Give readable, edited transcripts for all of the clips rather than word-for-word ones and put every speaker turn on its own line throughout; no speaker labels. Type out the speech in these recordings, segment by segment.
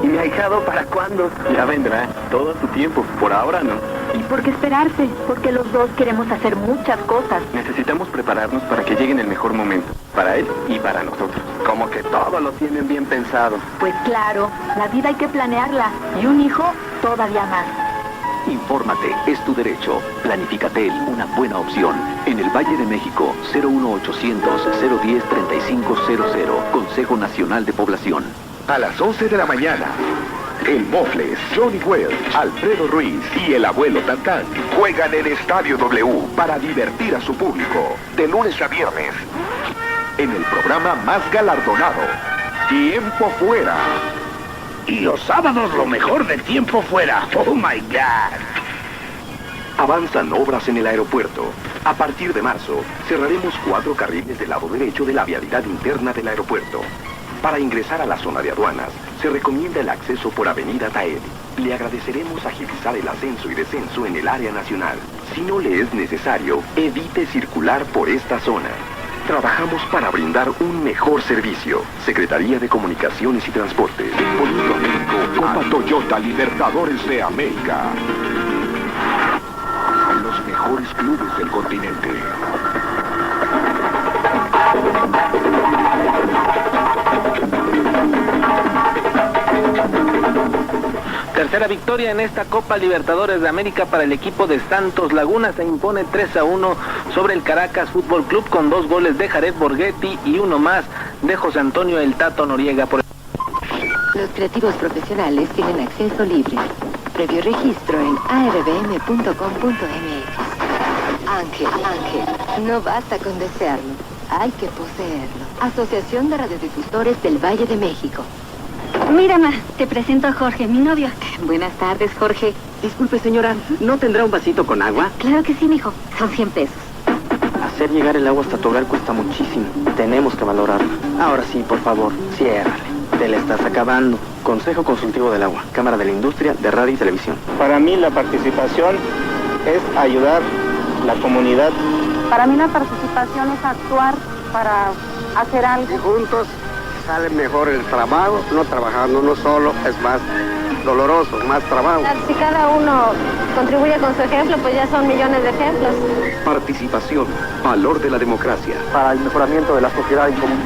¿Y mi ahijado para cuándo? Ya vendrá, todo a su tiempo, por ahora no.
¿Y por qué esperarse? Porque los dos queremos hacer muchas cosas.
Necesitamos prepararnos para que llegue en el mejor momento, para él y para nosotros. Como que todo lo tienen bien pensado.
Pues claro, la vida hay que planearla, y un hijo todavía más.
Infórmate, es tu derecho. Planifícatel, una buena opción. En el Valle de México, 01800-010-3500, Consejo Nacional de Población.
A las 11 de la mañana, el Mofles, Johnny Welch, Alfredo Ruiz y el abuelo Tantán juegan en Estadio W para divertir a su público, de lunes a viernes, en el programa más galardonado, Tiempo Fuera.
Y los sábados lo mejor de Tiempo Fuera. ¡Oh, my God!
Avanzan obras en el aeropuerto. A partir de marzo, cerraremos 4 carriles del lado derecho de la vialidad interna del aeropuerto. Para ingresar a la zona de aduanas, se recomienda el acceso por Avenida Taed. Le agradeceremos agilizar el ascenso y descenso en el área nacional. Si no le es necesario, evite circular por esta zona. Trabajamos para brindar un mejor servicio. Secretaría de Comunicaciones y Transportes. Bonito México, Copa Toyota Libertadores de América. Los mejores clubes del continente.
Tercera victoria en esta Copa Libertadores de América para el equipo de Santos Laguna. Se impone 3-1 sobre el Caracas Fútbol Club con 2 goles de Jared Borghetti y 1 más de José Antonio El Tato Noriega.
Los creativos profesionales tienen acceso libre. Previo registro en arbm.com.mx. Ángel, no basta con desearlo, hay que poseerlo. Asociación de Radiodifusores del Valle de México.
Mira, ma, te presento a Jorge, mi novio.
Buenas tardes, Jorge.
Disculpe, señora, ¿no tendrá un vasito con agua?
Claro que sí, mijo. Son 100 pesos.
Hacer llegar el agua hasta tu hogar cuesta muchísimo. Tenemos que valorarlo. Ahora sí, por favor, ciérrale. Te la estás acabando. Consejo Consultivo del Agua, Cámara de la Industria de Radio y Televisión.
Para mí la participación es ayudar la comunidad.
Para mí la participación es actuar para hacer algo.
Y juntos sale mejor el trabajo, no trabajando uno solo, es más doloroso, más trabajo.
Si cada uno contribuye con su ejemplo, pues ya son millones de ejemplos.
Participación, valor de la democracia.
Para el mejoramiento de la sociedad en común.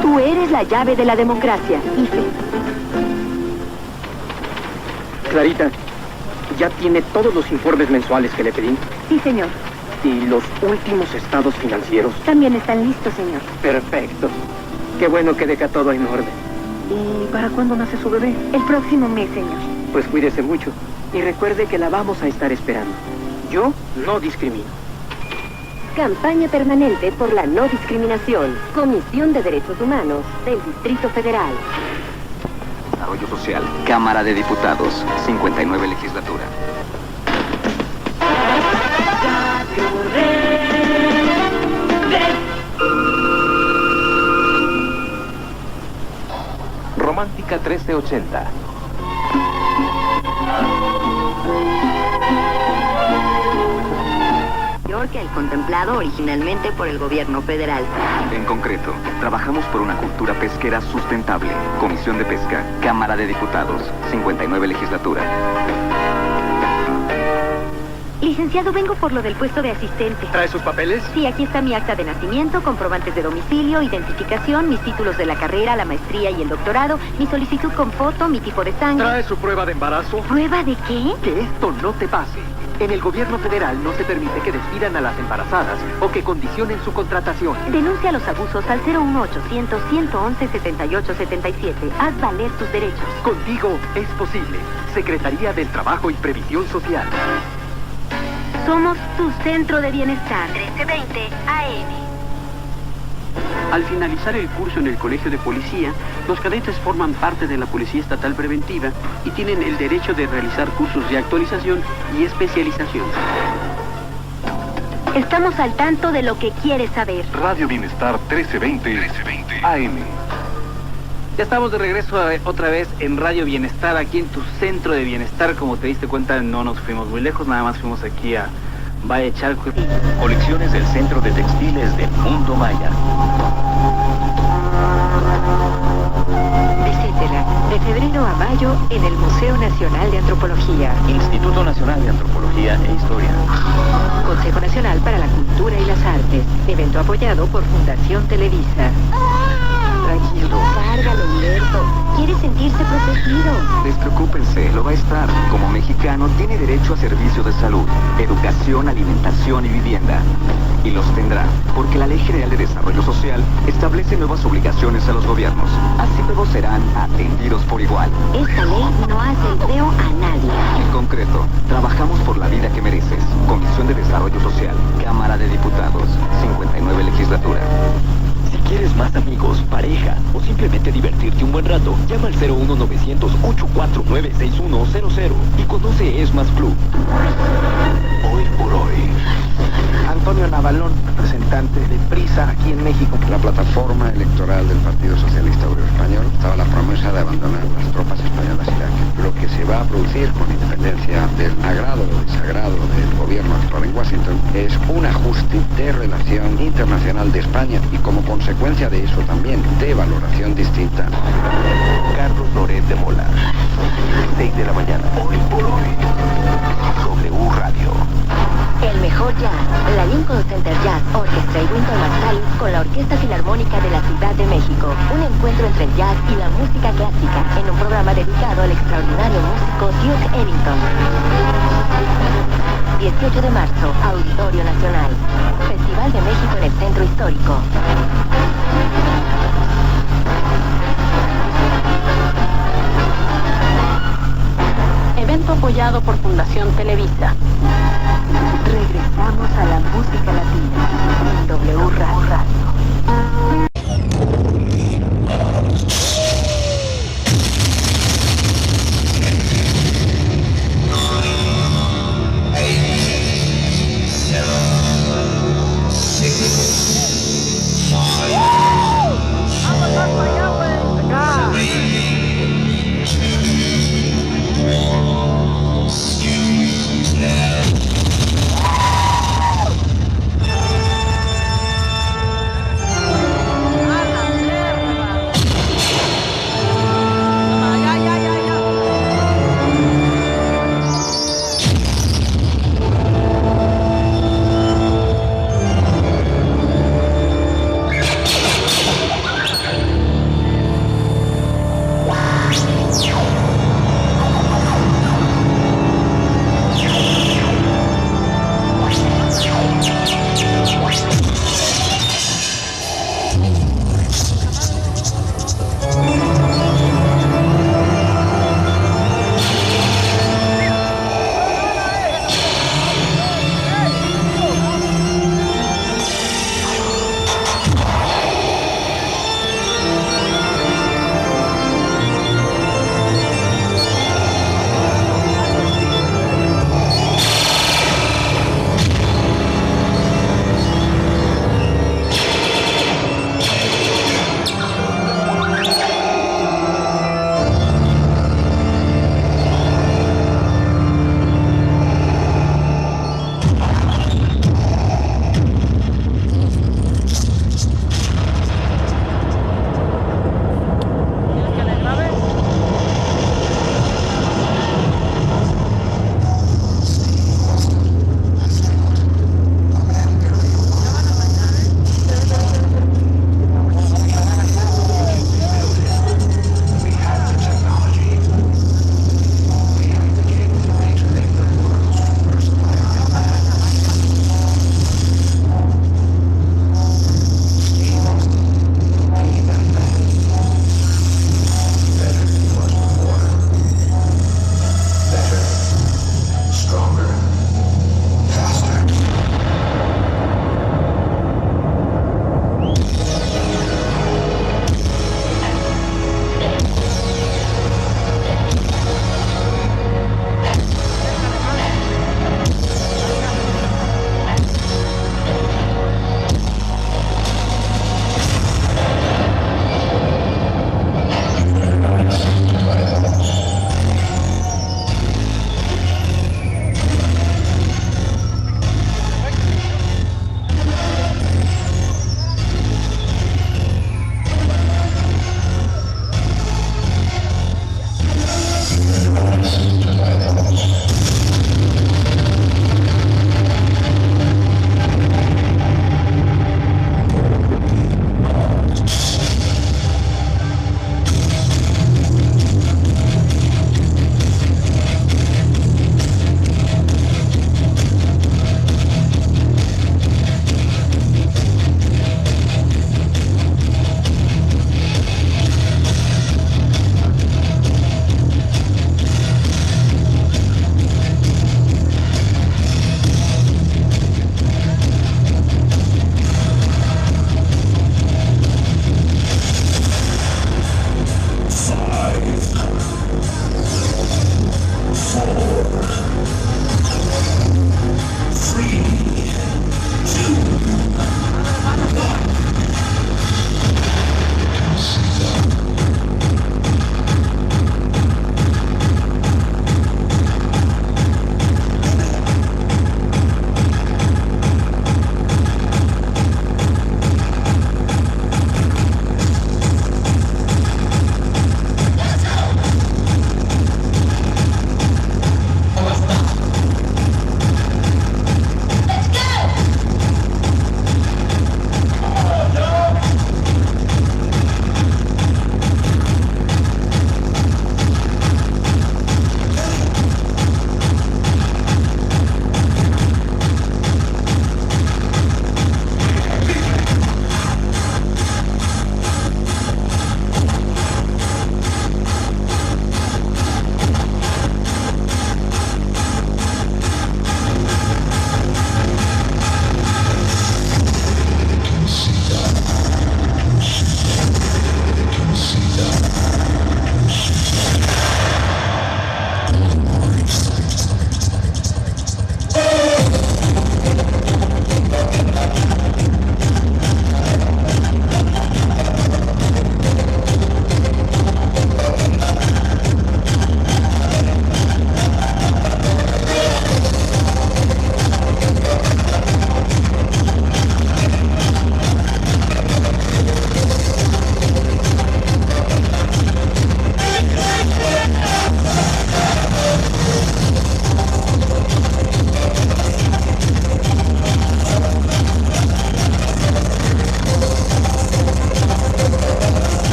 Tú eres la llave de la democracia, IFE.
Clarita, ¿ya tiene todos los informes mensuales que le pedí?
Sí, señor.
¿Y los últimos estados financieros?
También están listos, señor.
Perfecto. Qué bueno que deja todo en orden. ¿Y para cuándo nace su bebé?
El próximo mes, señor.
Pues cuídese mucho. Y recuerde que la vamos a estar esperando. Yo no discrimino.
Campaña permanente por la no discriminación. Comisión de Derechos Humanos del Distrito Federal.
Desarrollo Social, Cámara de Diputados, 59 Legislatura. Romántica 1380.
Que el contemplado originalmente por el gobierno federal.
En concreto, trabajamos por una cultura pesquera sustentable. Comisión de Pesca, Cámara de Diputados, 59 Legislatura.
Licenciado, vengo por lo del puesto de asistente.
¿Trae sus papeles?
Sí, aquí está mi acta de nacimiento, comprobantes de domicilio, identificación, mis títulos de la carrera, la maestría y el doctorado, mi solicitud con foto, mi tipo de sangre.
¿Trae su prueba de embarazo?
¿Prueba de qué?
Que esto no te pase. En el gobierno federal no se permite que despidan a las embarazadas o que condicionen su contratación.
Denuncia los abusos al 01800-111-7877. Haz valer tus derechos.
Contigo es posible. Secretaría del Trabajo y Previsión Social.
Somos tu centro de bienestar. 1320 AM.
Al finalizar el curso en el Colegio de Policía, los cadetes forman parte de la Policía Estatal Preventiva y tienen el derecho de realizar cursos de actualización y especialización.
Estamos al tanto de lo que quieres saber.
Radio Bienestar 1320 AM.
Ya estamos de regreso otra vez en Radio Bienestar, aquí en tu centro de bienestar. Como te diste cuenta, no nos fuimos muy lejos, nada más fuimos aquí a Va a echar...
Colecciones del Centro de Textiles del Mundo Maya.
Visítela de febrero a mayo en el Museo Nacional de Antropología.
Instituto Nacional de Antropología e Historia.
Consejo Nacional para la Cultura y las Artes. Evento apoyado por Fundación Televisa.
Tranquilo.
Cárgalo, Humberto. Quiere sentirse protegido.
Despreocúpense, lo va a estar. Como mexicano, tiene derecho a servicio de salud, educación, alimentación y vivienda. Y los tendrá, porque la Ley General de Desarrollo Social establece nuevas obligaciones a los gobiernos. Así todos serán atendidos por igual.
Esta ley no hace el feo a nadie.
En concreto, trabajamos por la vida que mereces. Comisión de Desarrollo Social, Cámara de Diputados, 59 Legislatura.
Si quieres más amigos, pareja o simplemente divertirte un buen rato, llama al 01900-849-6100 y conoce ESMAS Club.
Hoy por hoy.
Antonio Navalón, representante de Prisa aquí en México.
La plataforma electoral del Partido Socialista Obrero Español estaba la promesa de abandonar las tropas españolas Irak. Lo que se va a producir, con independencia del agrado o desagrado del gobierno actual en Washington, es un ajuste de relación internacional de España y como consecuencia de eso también de valoración distinta.
Carlos Loret de Mola. 6 de la mañana. Hoy por hoy. W Radio.
El mejor jazz, la Lincoln Center Jazz Orchestra y Wynton Marsalis con la Orquesta Filarmónica de la Ciudad de México. Un encuentro entre el jazz y la música clásica en un programa dedicado al extraordinario músico Duke Ellington. 18 de marzo, Auditorio Nacional. Festival de México en el Centro Histórico.
Evento apoyado por Fundación Televisa.
Regresamos a la música latina en W Radio.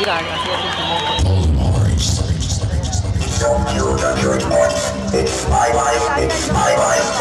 digan, así es como.
It's my life, it's my life,